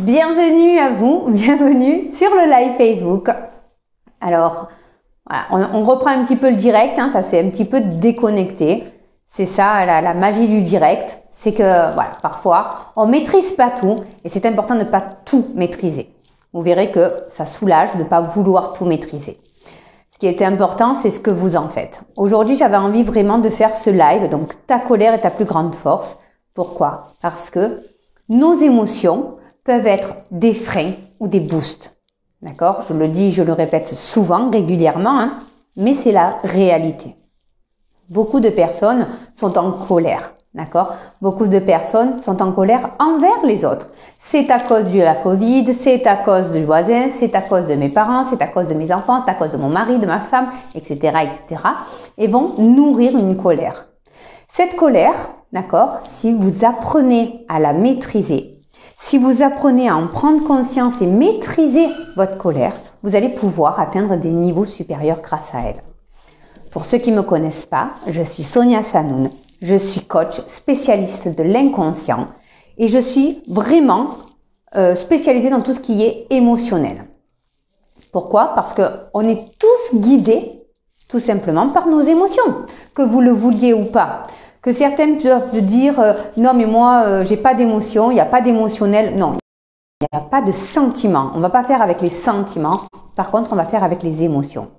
Bienvenue à vous, bienvenue sur le live Facebook. Alors, voilà, on reprend un petit peu le direct, ça c'est un petit peu déconnecté. C'est ça la magie du direct, c'est que voilà, parfois on maîtrise pas tout et c'est important de ne pas tout maîtriser. Vous verrez que ça soulage de ne pas vouloir tout maîtriser. Ce qui était important, c'est ce que vous en faites. Aujourd'hui, j'avais envie vraiment de faire ce live, donc ta colère est ta plus grande force. Pourquoi? Parce que nos émotions peuvent être des freins ou des boosts. D'accord? Je le dis, je le répète souvent, régulièrement, mais c'est la réalité. Beaucoup de personnes sont en colère. D'accord? Beaucoup de personnes sont en colère envers les autres. C'est à cause de la Covid, c'est à cause du voisin, c'est à cause de mes parents, c'est à cause de mes enfants, c'est à cause de mon mari, de ma femme, etc., etc. Et vont nourrir une colère. Cette colère, d'accord, si vous apprenez à la maîtriser, si vous apprenez à en prendre conscience et maîtriser votre colère, vous allez pouvoir atteindre des niveaux supérieurs grâce à elle. Pour ceux qui ne me connaissent pas, je suis Sonia Sanoun. Je suis coach spécialiste de l'inconscient et je suis vraiment spécialisée dans tout ce qui est émotionnel. Pourquoi? Parce qu'on est tous guidés tout simplement par nos émotions, que vous le vouliez ou pas. Que certains peuvent dire non mais moi j'ai pas d'émotion, il n'y a pas d'émotionnel. Non, il n'y a pas de sentiments. On ne va pas faire avec les sentiments, par contre on va faire avec les émotions.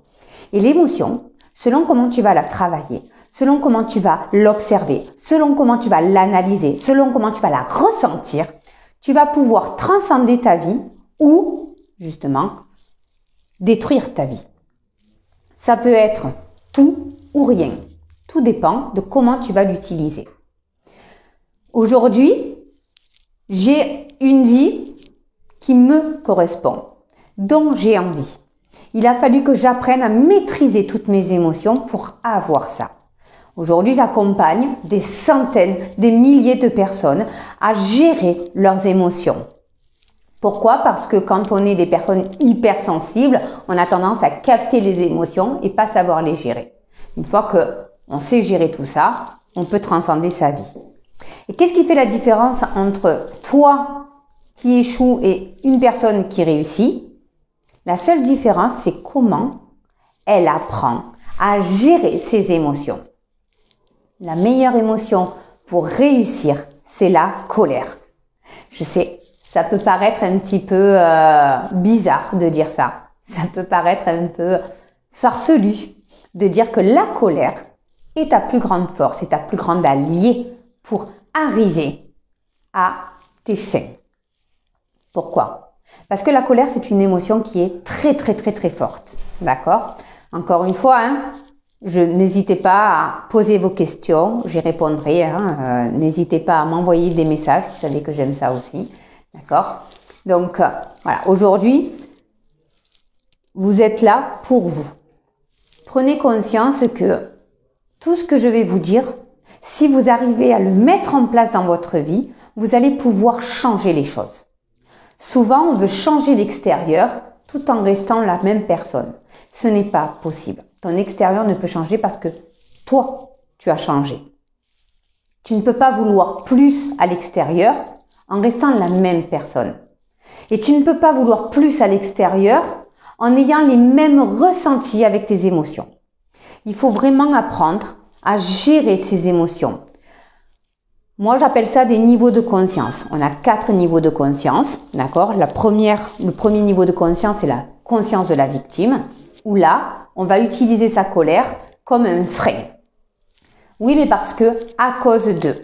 Et l'émotion, selon comment tu vas la travailler, selon comment tu vas l'observer, selon comment tu vas l'analyser, selon comment tu vas la ressentir, tu vas pouvoir transcender ta vie ou, justement, détruire ta vie. Ça peut être tout ou rien. Tout dépend de comment tu vas l'utiliser. Aujourd'hui, j'ai une vie qui me correspond, dont j'ai envie. Il a fallu que j'apprenne à maîtriser toutes mes émotions pour avoir ça. Aujourd'hui, j'accompagne des centaines, des milliers de personnes à gérer leurs émotions. Pourquoi? Parce que quand on est des personnes hypersensibles, on a tendance à capter les émotions et pas savoir les gérer. Une fois qu'on sait gérer tout ça, on peut transcender sa vie. Et qu'est-ce qui fait la différence entre toi qui échoue et une personne qui réussit? La seule différence, c'est comment elle apprend à gérer ses émotions. La meilleure émotion pour réussir, c'est la colère. Je sais, ça peut paraître un petit peu bizarre de dire ça. Ça peut paraître un peu farfelu de dire que la colère est ta plus grande force, est ta plus grande alliée pour arriver à tes fins. Pourquoi? Parce que la colère, c'est une émotion qui est très, très, très, très forte. D'accord? Encore une fois, n'hésitez pas à poser vos questions, j'y répondrai. N'hésitez pas à m'envoyer des messages, vous savez que j'aime ça aussi. D'accord? Donc, voilà, aujourd'hui, vous êtes là pour vous. Prenez conscience que tout ce que je vais vous dire, si vous arrivez à le mettre en place dans votre vie, vous allez pouvoir changer les choses. Souvent, on veut changer l'extérieur tout en restant la même personne. Ce n'est pas possible. Ton extérieur ne peut changer parce que toi, tu as changé. Tu ne peux pas vouloir plus à l'extérieur en restant la même personne. Et tu ne peux pas vouloir plus à l'extérieur en ayant les mêmes ressentis avec tes émotions. Il faut vraiment apprendre à gérer ses émotions. Moi, j'appelle ça des niveaux de conscience. On a 4 niveaux de conscience, d'accord? Le premier niveau de conscience, c'est la conscience de la victime, où là, on va utiliser sa colère comme un frein. Oui, mais parce que, à cause de.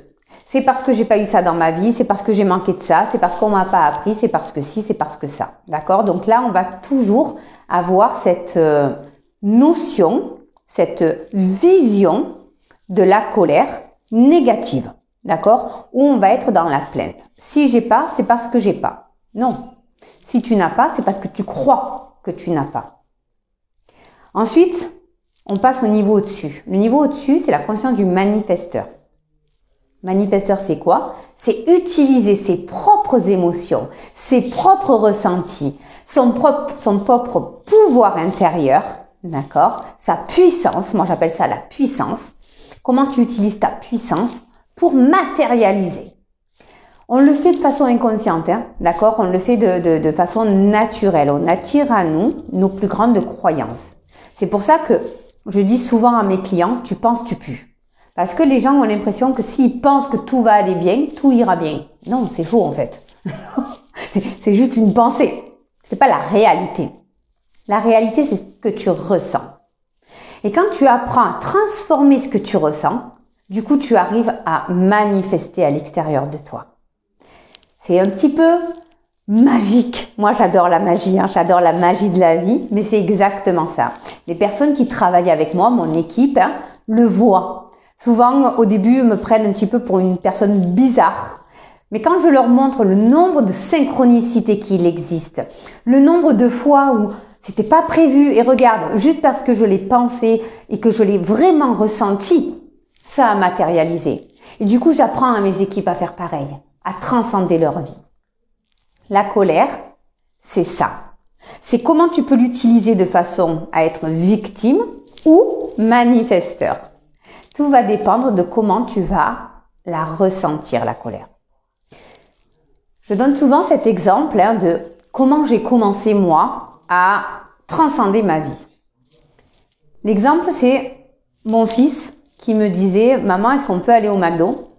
C'est parce que j'ai pas eu ça dans ma vie, c'est parce que j'ai manqué de ça, c'est parce qu'on m'a pas appris, c'est parce que si, c'est parce que ça. D'accord? Donc là, on va toujours avoir cette notion, cette vision de la colère négative. D'accord? Où on va être dans la plainte. Si j'ai pas, c'est parce que j'ai pas. Non. Si tu n'as pas, c'est parce que tu crois que tu n'as pas. Ensuite, on passe au niveau au-dessus. Le niveau au-dessus, c'est la conscience du manifesteur. Manifesteur, c'est quoi? C'est utiliser ses propres émotions, ses propres ressentis, son propre pouvoir intérieur, d'accord? Sa puissance, moi j'appelle ça la puissance. Comment tu utilises ta puissance pour matérialiser? On le fait de façon inconsciente, hein, d'accord? On le fait de façon naturelle. On attire à nous nos plus grandes croyances. C'est pour ça que je dis souvent à mes clients, tu penses, tu pues. Parce que les gens ont l'impression que s'ils pensent que tout va aller bien, tout ira bien. Non, c'est faux en fait. C'est juste une pensée. C'est pas la réalité. La réalité, c'est ce que tu ressens. Et quand tu apprends à transformer ce que tu ressens, du coup, tu arrives à manifester à l'extérieur de toi. C'est un petit peu magique. Moi, j'adore la magie, hein. J'adore la magie de la vie, mais c'est exactement ça. Les personnes qui travaillent avec moi, mon équipe, hein, le voient. Souvent, au début, me prennent un petit peu pour une personne bizarre. Mais quand je leur montre le nombre de synchronicités qu'il existe, le nombre de fois où c'était pas prévu, et regarde, juste parce que je l'ai pensé et que je l'ai vraiment ressenti, ça a matérialisé. Et du coup, j'apprends à mes équipes à faire pareil, à transcender leur vie. La colère, c'est ça. C'est comment tu peux l'utiliser de façon à être victime ou manifesteur. Tout va dépendre de comment tu vas la ressentir, la colère. Je donne souvent cet exemple de comment j'ai commencé moi à transcender ma vie. L'exemple, c'est mon fils qui me disait « Maman, est-ce qu'on peut aller au McDo ?»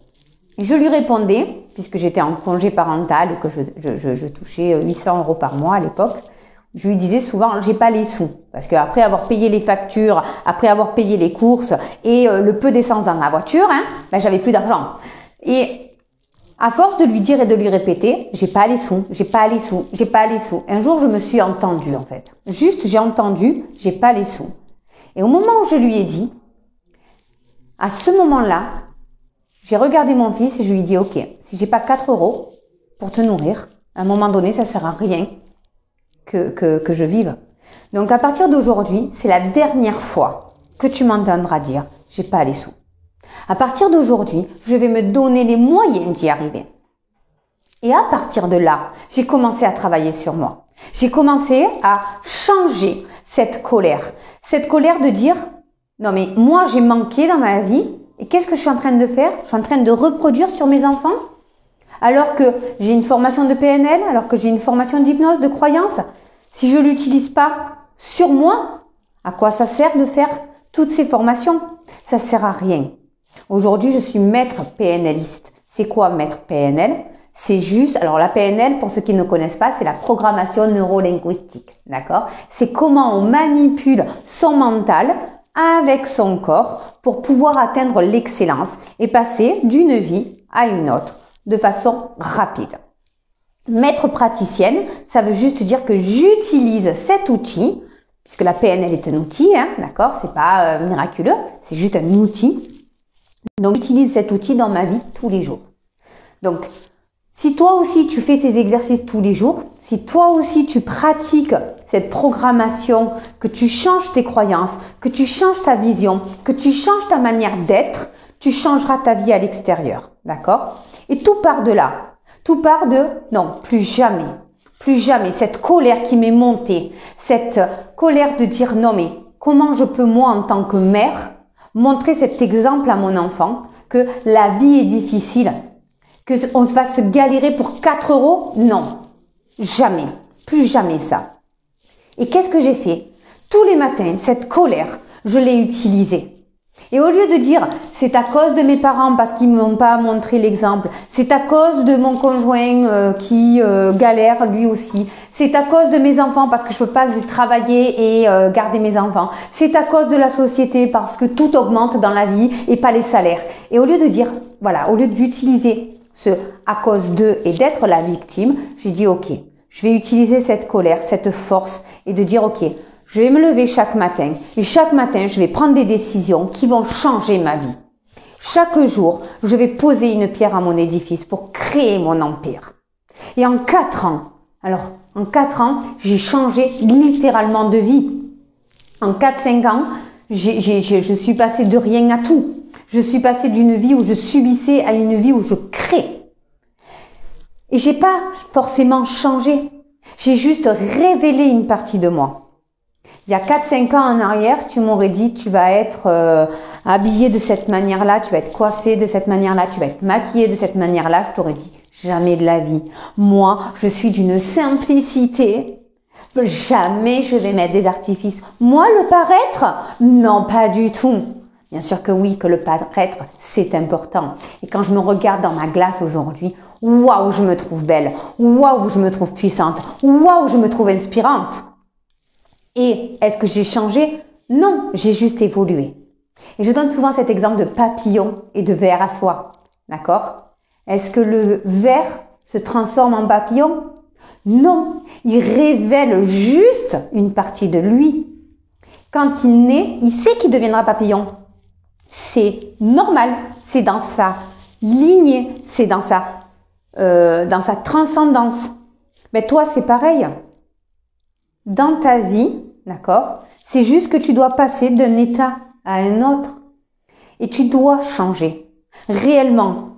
Et je lui répondais, puisque j'étais en congé parental et que je touchais 800 € par mois à l'époque, je lui disais souvent « j'ai pas les sous ». Parce qu'après avoir payé les factures, après avoir payé les courses et le peu d'essence dans la voiture, ben, j'avais plus d'argent. Et à force de lui dire et de lui répéter, j'ai pas les sous, j'ai pas les sous, j'ai pas les sous. Un jour, je me suis entendue en fait. Juste, j'ai entendu, j'ai pas les sous. Et au moment où je lui ai dit, à ce moment-là, j'ai regardé mon fils et je lui ai dit, ok, si j'ai pas 4 € pour te nourrir, à un moment donné, ça sert à rien que je vive. Donc à partir d'aujourd'hui, c'est la dernière fois que tu m'entendras dire, j'ai pas les sous. À partir d'aujourd'hui, je vais me donner les moyens d'y arriver. Et à partir de là, j'ai commencé à travailler sur moi. J'ai commencé à changer cette colère. Cette colère de dire, non mais moi j'ai manqué dans ma vie et qu'est-ce que je suis en train de faire? Je suis en train de reproduire sur mes enfants alors que j'ai une formation de PNL, alors que j'ai une formation d'hypnose, de croyance. Si je ne l'utilise pas sur moi, à quoi ça sert de faire toutes ces formations? Ça ne sert à rien. Aujourd'hui, je suis maître PNListe. C'est quoi maître PNL? C'est juste, alors la PNL, pour ceux qui ne connaissent pas, c'est la programmation neurolinguistique, d'accord? C'est comment on manipule son mental avec son corps pour pouvoir atteindre l'excellence et passer d'une vie à une autre de façon rapide. Maître praticienne, ça veut juste dire que j'utilise cet outil, puisque la PNL est un outil, d'accord? C'est pas miraculeux, c'est juste un outil. Donc, j'utilise cet outil dans ma vie tous les jours. Donc, si toi aussi tu fais ces exercices tous les jours, si toi aussi tu pratiques cette programmation, que tu changes tes croyances, que tu changes ta vision, que tu changes ta manière d'être, tu changeras ta vie à l'extérieur, d'accord? Et tout part de là. Tout part de non, plus jamais cette colère qui m'est montée, cette colère de dire non mais comment je peux moi en tant que mère montrer cet exemple à mon enfant que la vie est difficile, que on va se galérer pour 4 €? Non, jamais, plus jamais ça. Et qu'est-ce que j'ai fait? Tous les matins, cette colère, je l'ai utilisée. Et au lieu de dire c'est à cause de mes parents parce qu'ils ne m'ont pas montré l'exemple, c'est à cause de mon conjoint qui galère lui aussi, c'est à cause de mes enfants parce que je ne peux pas travailler et garder mes enfants, c'est à cause de la société parce que tout augmente dans la vie et pas les salaires. Et au lieu de dire, voilà, au lieu d'utiliser ce à cause d'eux et d'être la victime, j'ai dit ok, je vais utiliser cette colère, cette force et de dire ok, je vais me lever chaque matin et chaque matin, je vais prendre des décisions qui vont changer ma vie. Chaque jour, je vais poser une pierre à mon édifice pour créer mon empire. Et en 4 ans, alors en 4 ans, j'ai changé littéralement de vie. En 4-5 ans, je suis passée de rien à tout. Je suis passée d'une vie où je subissais à une vie où je crée. Et j'ai pas forcément changé. J'ai juste révélé une partie de moi. Il y a 4-5 ans en arrière, tu m'aurais dit tu vas être habillée de cette manière-là, tu vas être coiffée de cette manière-là, tu vas être maquillée de cette manière-là. Je t'aurais dit Jamais de la vie. Moi, je suis d'une simplicité. Jamais je vais mettre des artifices. Moi, le paraître? Non, pas du tout. Bien sûr que oui, que le paraître, c'est important. Et quand je me regarde dans ma glace aujourd'hui, waouh, je me trouve belle. Waouh, je me trouve puissante. Waouh, je me trouve inspirante. Et est-ce que j'ai changé? Non, j'ai juste évolué. Et je donne souvent cet exemple de papillon et de ver à soie. D'accord? Est-ce que le ver se transforme en papillon? Non, il révèle juste une partie de lui. Quand il naît, il sait qu'il deviendra papillon. C'est normal, c'est dans sa lignée, c'est dans sa transcendance. Mais toi, c'est pareil. Dans ta vie, d'accord, c'est juste que tu dois passer d'un état à un autre. Et tu dois changer, réellement.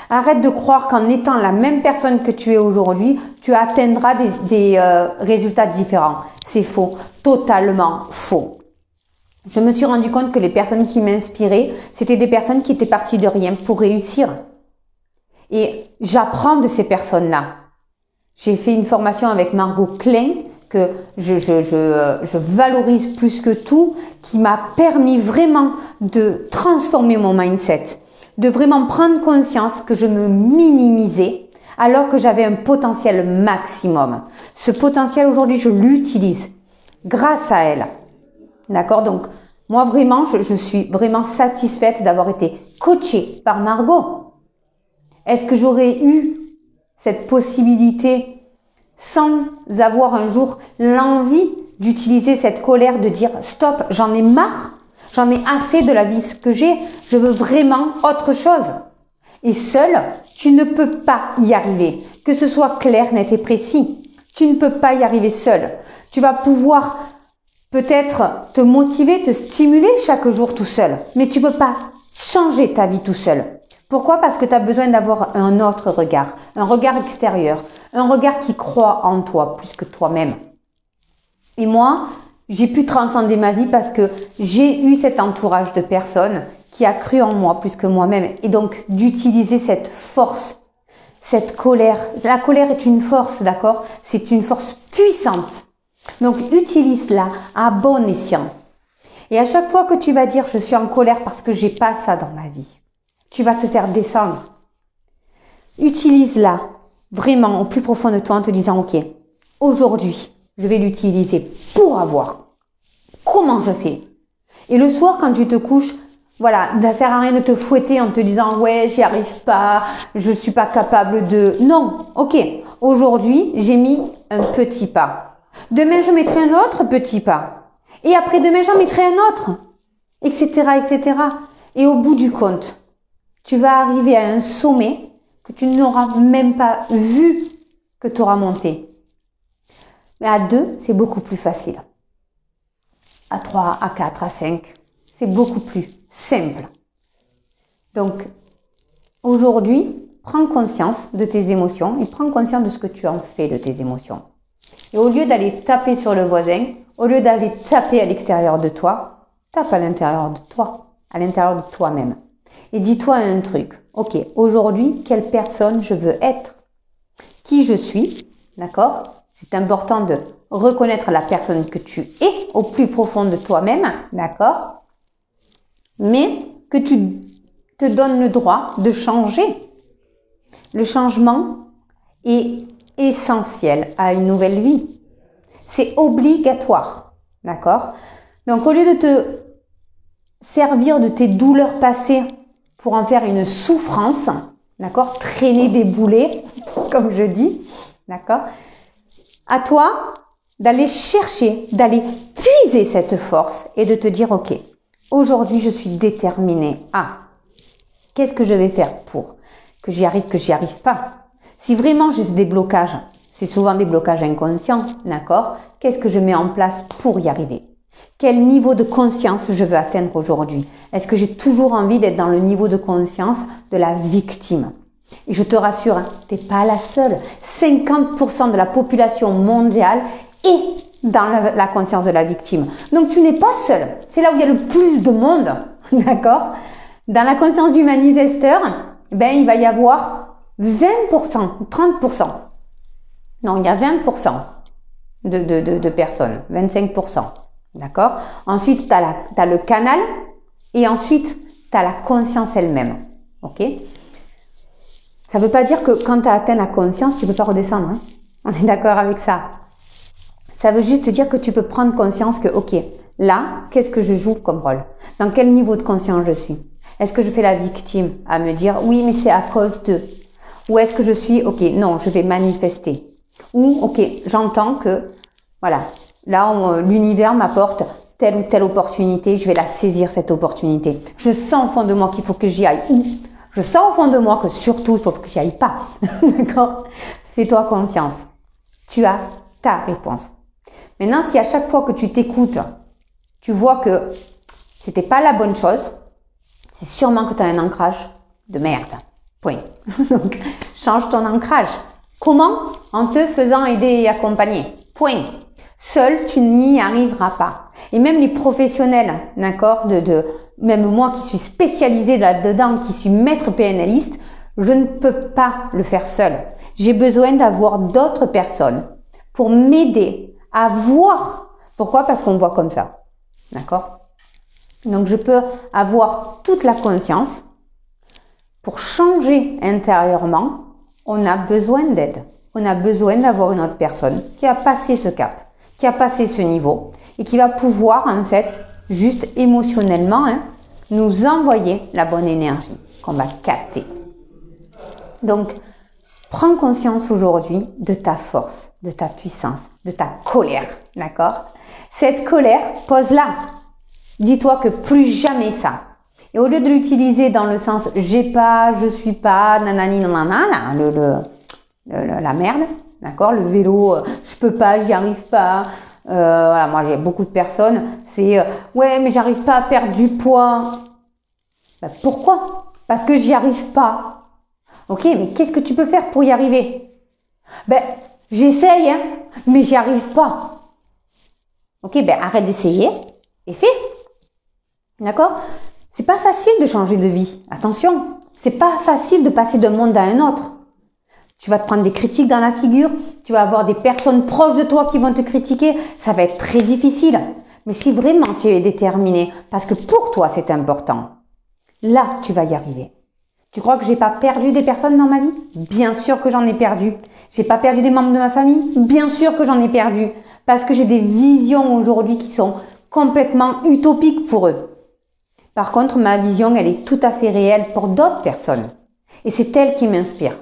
Arrête de croire qu'en étant la même personne que tu es aujourd'hui, tu atteindras des résultats différents. C'est faux, totalement faux. Je me suis rendu compte que les personnes qui m'inspiraient, c'était des personnes qui étaient parties de rien pour réussir. Et j'apprends de ces personnes-là. J'ai fait une formation avec Margot Klein que je valorise plus que tout, qui m'a permis vraiment de transformer mon mindset, de vraiment prendre conscience que je me minimisais alors que j'avais un potentiel maximum. Ce potentiel aujourd'hui, je l'utilise grâce à elle. D'accord? Donc, moi vraiment, je suis vraiment satisfaite d'avoir été coachée par Margot. Est-ce que j'aurais eu cette possibilité sans avoir un jour l'envie d'utiliser cette colère, de dire stop, j'en ai marre, j'en ai assez de la vie que j'ai, je veux vraiment autre chose. Et seul, tu ne peux pas y arriver, que ce soit clair, net et précis. Tu ne peux pas y arriver seul. Tu vas pouvoir peut-être te motiver, te stimuler chaque jour tout seul, mais tu ne peux pas changer ta vie tout seul. Pourquoi? Parce que tu as besoin d'avoir un autre regard, un regard extérieur, un regard qui croit en toi plus que toi-même. Et moi, j'ai pu transcender ma vie parce que j'ai eu cet entourage de personnes qui a cru en moi plus que moi-même. Et donc, d'utiliser cette force, cette colère. La colère est une force, d'accord? C'est une force puissante. Donc, utilise-la à bon escient. Et à chaque fois que tu vas dire « je suis en colère parce que j'ai pas ça dans ma vie », tu vas te faire descendre. Utilise-la vraiment au plus profond de toi en te disant « ok, aujourd'hui, je vais l'utiliser pour avoir. Comment je fais ?» Et le soir, quand tu te couches, voilà, ça sert à rien de te fouetter en te disant « ouais, j'y arrive pas, je suis pas capable de… » Non, ok, aujourd'hui, j'ai mis un petit pas. Demain, je mettrai un autre petit pas. Et après demain, j'en mettrai un autre, etc., etc. Et au bout du compte, tu vas arriver à un sommet que tu n'auras même pas vu que tu auras monté. Mais à 2, c'est beaucoup plus facile. À 3, à 4, à 5, c'est beaucoup plus simple. Donc, aujourd'hui, prends conscience de tes émotions et prends conscience de ce que tu en fais de tes émotions. Et au lieu d'aller taper sur le voisin, au lieu d'aller taper à l'extérieur de toi, tape à l'intérieur de toi, à l'intérieur de toi-même. Et dis-toi un truc. Ok, aujourd'hui, quelle personne je veux être? Qui je suis? D'accord? C'est important de reconnaître la personne que tu es au plus profond de toi-même. D'accord? Mais que tu te donnes le droit de changer. Le changement est essentiel à une nouvelle vie. C'est obligatoire. D'accord? Donc, au lieu de te servir de tes douleurs passées pour en faire une souffrance, d'accord, traîner des boulets, comme je dis, d'accord, à toi d'aller chercher, d'aller puiser cette force et de te dire, ok, aujourd'hui je suis déterminée à, qu'est-ce que je vais faire pour que j'y arrive pas. Si vraiment j'ai des blocages, c'est souvent des blocages inconscients, d'accord, qu'est-ce que je mets en place pour y arriver? Quel niveau de conscience je veux atteindre aujourd'hui? Est-ce que j'ai toujours envie d'être dans le niveau de conscience de la victime? Et je te rassure, hein, tu n'es pas la seule. 50% de la population mondiale est dans la conscience de la victime. Donc tu n'es pas seul. C'est là où il y a le plus de monde. D'accord? Dans la conscience du manifesteur, ben, il va y avoir 20%, 30%. Non, il y a 20% de personnes, 25%. D'accord? Ensuite, tu as le canal et ensuite, tu as la conscience elle-même. Ok? Ça ne veut pas dire que quand tu as atteint la conscience, tu ne peux pas redescendre. Hein? On est d'accord avec ça. Ça veut juste dire que tu peux prendre conscience que, ok, là, qu'est-ce que je joue comme rôle? Dans quel niveau de conscience je suis? Est-ce que je fais la victime à me dire, oui, mais c'est à cause de... Ou est-ce que je suis, ok, non, je vais manifester. Ou, ok, j'entends que, voilà, là, l'univers m'apporte telle ou telle opportunité, je vais la saisir, cette opportunité. Je sens au fond de moi qu'il faut que j'y aille. Ou, je sens au fond de moi que surtout, il faut que j'y aille pas. D'accord? Fais-toi confiance. Tu as ta réponse. Maintenant, si à chaque fois que tu t'écoutes, tu vois que c'était pas la bonne chose, c'est sûrement que tu as un ancrage de merde. Point. Donc, change ton ancrage. Comment? En te faisant aider et accompagner. Point. Seul, tu n'y arriveras pas. Et même les professionnels, d'accord, même moi qui suis spécialisée là-dedans, qui suis maître PNListe, je ne peux pas le faire seul. J'ai besoin d'avoir d'autres personnes pour m'aider à voir. Pourquoi? Parce qu'on voit comme ça. D'accord? Donc, je peux avoir toute la conscience. Pour changer intérieurement, on a besoin d'aide. On a besoin d'avoir une autre personne qui a passé ce cap, qui a passé ce niveau et qui va pouvoir, en fait, juste émotionnellement, nous envoyer la bonne énergie qu'on va capter. Donc, prends conscience aujourd'hui de ta force, de ta puissance, de ta colère, d'accord? Cette colère, pose-la. Dis-toi que plus jamais ça. Et au lieu de l'utiliser dans le sens j'ai pas, je suis pas, nanani, nanana, la merde, d'accord? Le vélo, je peux pas, j'y arrive pas. Voilà, moi j'ai beaucoup de personnes, c'est ouais, mais j'arrive pas à perdre du poids. Ben, pourquoi? Parce que j'y arrive pas. Ok, mais qu'est-ce que tu peux faire pour y arriver? Ben, j'essaye, hein, mais j'y arrive pas. Ok, ben arrête d'essayer et fais. D'accord? C'est pas facile de changer de vie. Attention, c'est pas facile de passer d'un monde à un autre. Tu vas te prendre des critiques dans la figure, tu vas avoir des personnes proches de toi qui vont te critiquer, ça va être très difficile. Mais si vraiment tu es déterminé, parce que pour toi c'est important, là tu vas y arriver. Tu crois que j'ai pas perdu des personnes dans ma vie? Bien sûr que j'en ai perdu. J'ai pas perdu des membres de ma famille? Bien sûr que j'en ai perdu. Parce que j'ai des visions aujourd'hui qui sont complètement utopiques pour eux. Par contre, ma vision, elle est tout à fait réelle pour d'autres personnes. Et c'est elle qui m'inspire.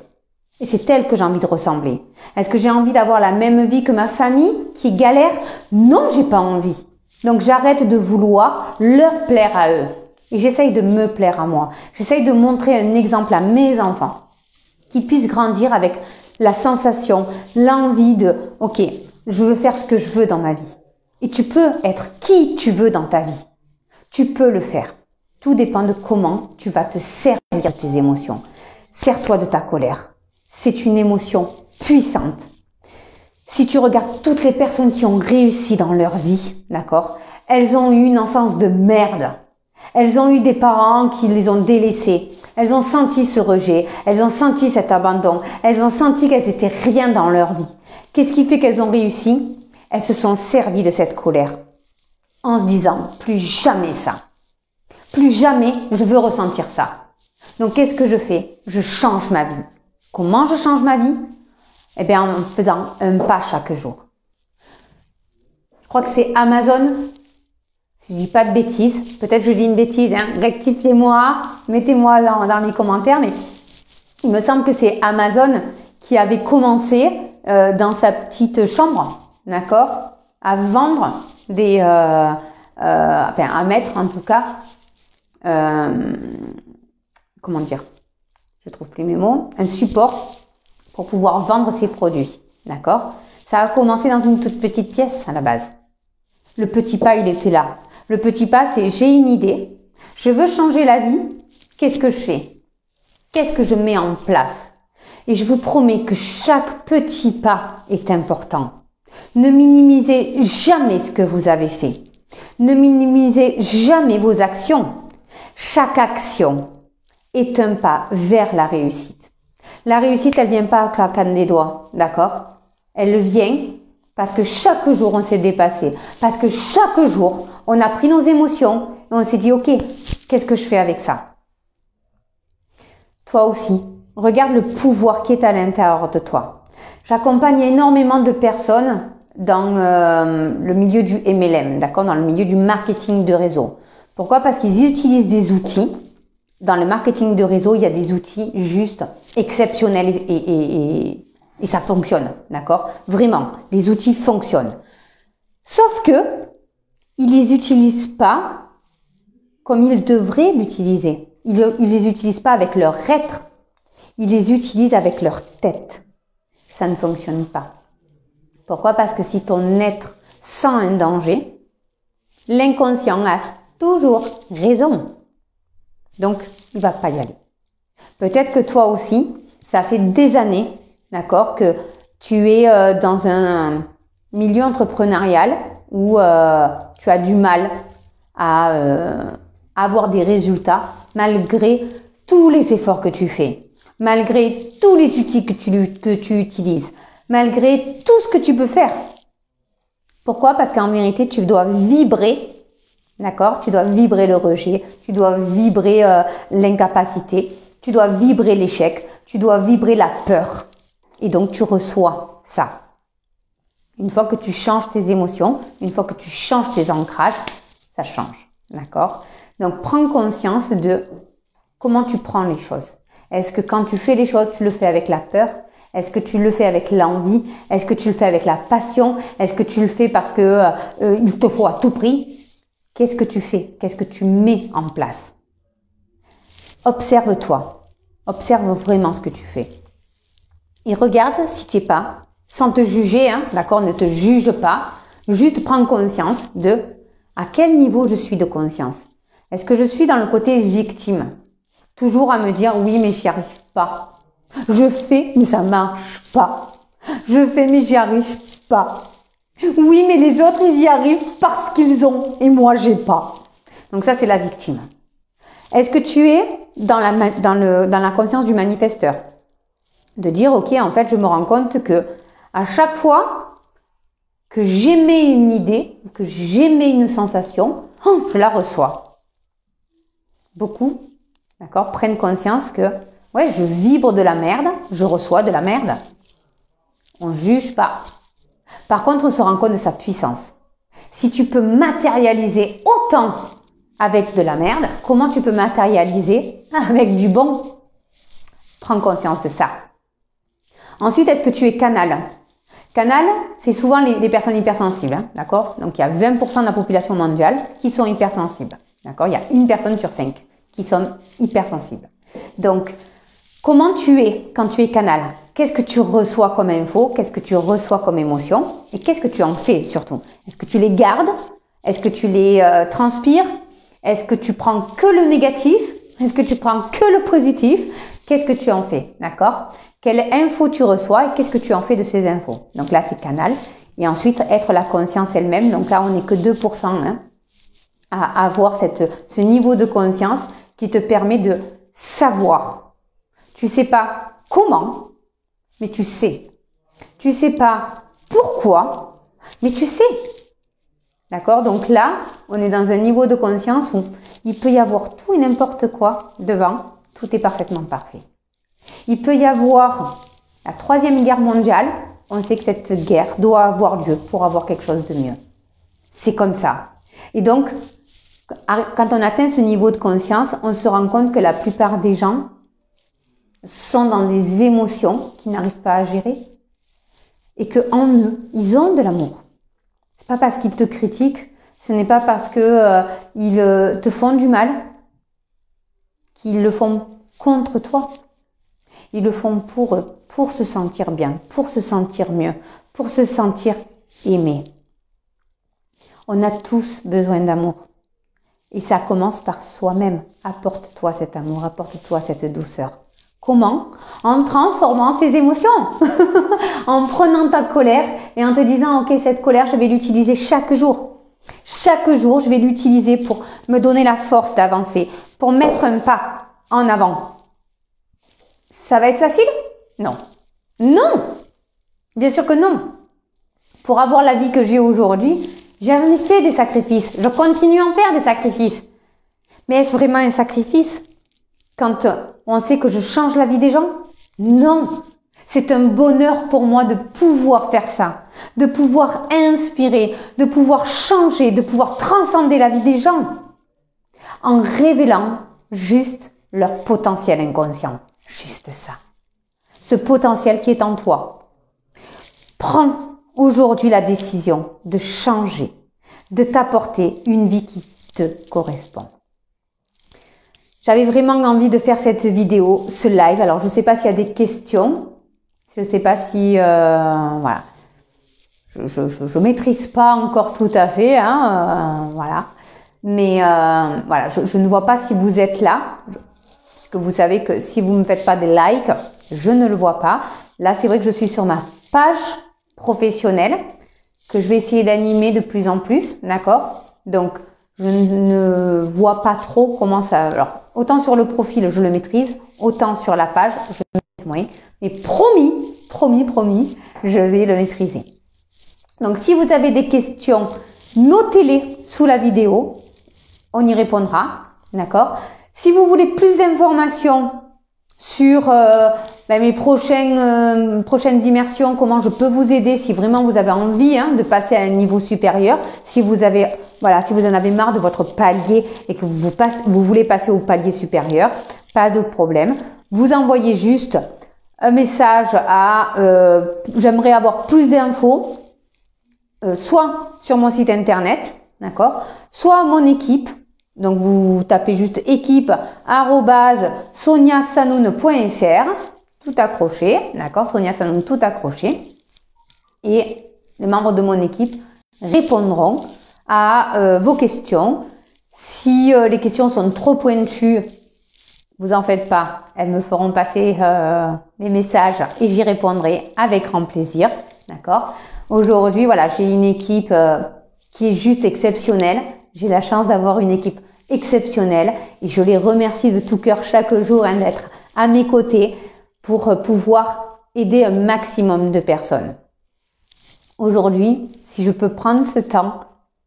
Et c'est elle que j'ai envie de ressembler. Est-ce que j'ai envie d'avoir la même vie que ma famille qui galère? Non, j'ai pas envie. Donc j'arrête de vouloir leur plaire à eux. Et j'essaye de me plaire à moi. J'essaye de montrer un exemple à mes enfants qui puissent grandir avec la sensation, l'envie de « Ok, je veux faire ce que je veux dans ma vie. » Et tu peux être qui tu veux dans ta vie. Tu peux le faire. Tout dépend de comment tu vas te servir de tes émotions. Sers-toi de ta colère. C'est une émotion puissante. Si tu regardes toutes les personnes qui ont réussi dans leur vie, d'accord, elles ont eu une enfance de merde. Elles ont eu des parents qui les ont délaissées. Elles ont senti ce rejet. Elles ont senti cet abandon. Elles ont senti qu'elles étaient rien dans leur vie. Qu'est-ce qui fait qu'elles ont réussi? Elles se sont servies de cette colère en se disant plus jamais ça. Plus jamais je veux ressentir ça. Donc qu'est-ce que je fais? Je change ma vie. Comment je change ma vie? Eh bien en faisant un pas chaque jour. Je crois que c'est Amazon. Si je dis pas de bêtises, peut-être que je dis une bêtise, hein, rectifiez-moi, mettez-moi dans les commentaires, mais il me semble que c'est Amazon qui avait commencé dans sa petite chambre, d'accord, à vendre des, enfin à mettre en tout cas, comment dire, je trouve plus mes mots, un support pour pouvoir vendre ses produits, d'accord. Ça a commencé dans une toute petite pièce à la base. Le petit pas, il était là. Le petit pas, c'est j'ai une idée, je veux changer la vie, qu'est-ce que je fais? Qu'est-ce que je mets en place? Et je vous promets que chaque petit pas est important. Ne minimisez jamais ce que vous avez fait. Ne minimisez jamais vos actions. Chaque action est un pas vers la réussite. La réussite, elle vient pas à claquant des doigts, d'accord? Elle vient parce que chaque jour, on s'est dépassé. Parce que chaque jour, on a pris nos émotions et on s'est dit, ok, qu'est-ce que je fais avec ça? Toi aussi, regarde le pouvoir qui est à l'intérieur de toi. J'accompagne énormément de personnes dans le milieu du MLM, d'accord, dans le milieu du marketing de réseau. Pourquoi? Parce qu'ils utilisent des outils. Dans le marketing de réseau, il y a des outils juste exceptionnels et ça fonctionne, d'accord? Vraiment, les outils fonctionnent. Sauf que ils les utilisent pas comme ils devraient l'utiliser. Ils les utilisent pas avec leur être. Ils les utilisent avec leur tête. Ça ne fonctionne pas. Pourquoi? Parce que si ton être sent un danger, l'inconscient a toujours raison. Donc, il va pas y aller. Peut-être que toi aussi, ça fait des années, d'accord, que tu es dans un milieu entrepreneurial où tu as du mal à avoir des résultats malgré tous les efforts que tu fais, malgré tous les outils que tu utilises, malgré tout ce que tu peux faire. Pourquoi? Parce qu'en vérité, tu dois vibrer. D'accord? Tu dois vibrer le rejet, tu dois vibrer l'incapacité, tu dois vibrer l'échec, tu dois vibrer la peur. Et donc, tu reçois ça. Une fois que tu changes tes émotions, une fois que tu changes tes ancrages, ça change. D'accord? Donc, prends conscience de comment tu prends les choses. Est-ce que quand tu fais les choses, tu le fais avec la peur? Est-ce que tu le fais avec l'envie? Est-ce que tu le fais avec la passion? Est-ce que tu le fais parce que il te faut à tout prix? Qu'est-ce que tu fais? Qu'est-ce que tu mets en place? Observe-toi. Observe vraiment ce que tu fais. Et regarde si tu n'es pas, sans te juger, hein, d'accord? Ne te juge pas. Juste prends conscience de à quel niveau je suis de conscience. Est-ce que je suis dans le côté victime? Toujours à me dire oui, mais j'y arrive pas. Je fais, mais ça marche pas. Je fais, mais j'y arrive pas. Oui, mais les autres, ils y arrivent parce qu'ils ont et moi, j'ai pas. Donc ça, c'est la victime. Est-ce que tu es dans la conscience du manifesteur? De dire, ok, en fait, je me rends compte que à chaque fois que j'émets une idée, que j'émets une sensation, je la reçois. Beaucoup, d'accord, prennent conscience que, ouais, je vibre de la merde, je reçois de la merde. On ne juge pas. Par contre, on se rend compte de sa puissance. Si tu peux matérialiser autant avec de la merde, comment tu peux matérialiser avec du bon? Prends conscience de ça. Ensuite, est-ce que tu es canal? Canal, c'est souvent les personnes hypersensibles, hein, d'accord? Donc, il y a 20% de la population mondiale qui sont hypersensibles, d'accord? Il y a une personne sur 5 qui sont hypersensibles. Donc, comment tu es quand tu es canal? Qu'est-ce que tu reçois comme info? Qu'est-ce que tu reçois comme émotion? Et qu'est-ce que tu en fais surtout? Est-ce que tu les gardes? Est-ce que tu les transpires? Est-ce que tu prends que le négatif? Est-ce que tu prends que le positif? Qu'est-ce que tu en fais? D'accord? Quelle info tu reçois et qu'est-ce que tu en fais de ces infos? Donc là, c'est canal. Et ensuite, être la conscience elle-même. Donc là, on n'est que 2% hein, à avoir ce niveau de conscience qui te permet de savoir. Tu sais pas comment, mais tu sais. Tu sais pas pourquoi, mais tu sais. D'accord? Donc là, on est dans un niveau de conscience où il peut y avoir tout et n'importe quoi devant. Tout est parfaitement parfait. Il peut y avoir la 3e guerre mondiale. On sait que cette guerre doit avoir lieu pour avoir quelque chose de mieux. C'est comme ça. Et donc, quand on atteint ce niveau de conscience, on se rend compte que la plupart des gens sont dans des émotions qu'ils n'arrivent pas à gérer et qu'en eux, ils ont de l'amour. C'est pas parce qu'ils te critiquent, ce n'est pas parce que ils te font du mal qu'ils le font contre toi. Ils le font pour eux, pour se sentir bien, pour se sentir mieux, pour se sentir aimé. On a tous besoin d'amour. Et ça commence par soi-même. Apporte-toi cet amour, apporte-toi cette douceur. Comment? En transformant tes émotions, en prenant ta colère et en te disant, ok, cette colère, je vais l'utiliser chaque jour. Chaque jour, je vais l'utiliser pour me donner la force d'avancer, pour mettre un pas en avant. Ça va être facile? Non. Non! Bien sûr que non. Pour avoir la vie que j'ai aujourd'hui, j'en ai fait des sacrifices. Je continue à en faire des sacrifices. Mais est-ce vraiment un sacrifice quand on sait que je change la vie des gens? Non. C'est un bonheur pour moi de pouvoir faire ça, de pouvoir inspirer, de pouvoir changer, de pouvoir transcender la vie des gens en révélant juste leur potentiel inconscient. Juste ça. Ce potentiel qui est en toi. Prends aujourd'hui la décision de changer, de t'apporter une vie qui te correspond. J'avais vraiment envie de faire cette vidéo, ce live. Alors, je ne sais pas s'il y a des questions. Je ne sais pas si... voilà. Je maîtrise pas encore tout à fait. Voilà. Mais voilà, je ne vois pas si vous êtes là. Puisque vous savez que si vous ne me faites pas des likes, je ne le vois pas. Là, c'est vrai que je suis sur ma page professionnelle que je vais essayer d'animer de plus en plus. D'accord? Donc, je ne vois pas trop comment ça... Alors, autant sur le profil, je le maîtrise. Autant sur la page, je le maîtrise moins. Mais promis, je vais le maîtriser. Donc, si vous avez des questions, notez-les sous la vidéo. On y répondra. D'accord? Si vous voulez plus d'informations sur mes prochaines immersions, comment je peux vous aider si vraiment vous avez envie de passer à un niveau supérieur, si vous avez, voilà, si vous en avez marre de votre palier et que vous voulez passer au palier supérieur, pas de problème. Vous envoyez juste un message à j'aimerais avoir plus d'infos, soit sur mon site internet, d'accord, soit mon équipe. Donc, vous tapez juste équipe@soniasanoun.fr, tout accroché, d'accord, Sonia Sanoun, tout accroché. Et les membres de mon équipe répondront à vos questions. Si les questions sont trop pointues, vous en faites pas, elles me feront passer les messages et j'y répondrai avec grand plaisir, d'accord. Aujourd'hui, voilà, j'ai une équipe qui est juste exceptionnelle. J'ai la chance d'avoir une équipe exceptionnelle et je les remercie de tout cœur chaque jour d'être à mes côtés pour pouvoir aider un maximum de personnes. Aujourd'hui, si je peux prendre ce temps,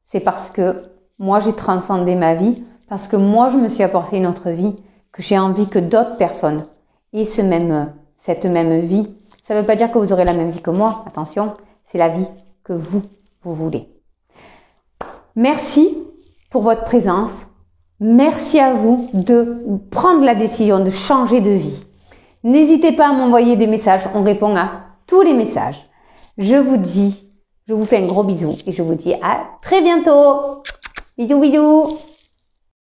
c'est parce que moi j'ai transcendé ma vie, parce que moi je me suis apporté une autre vie, que j'ai envie que d'autres personnes aient cette même vie. Ça ne veut pas dire que vous aurez la même vie que moi, attention, c'est la vie que vous voulez. Merci pour votre présence. Merci à vous de prendre la décision de changer de vie. N'hésitez pas à m'envoyer des messages. On répond à tous les messages. Je vous fais un gros bisou et je vous dis à très bientôt. Bisous, bisous.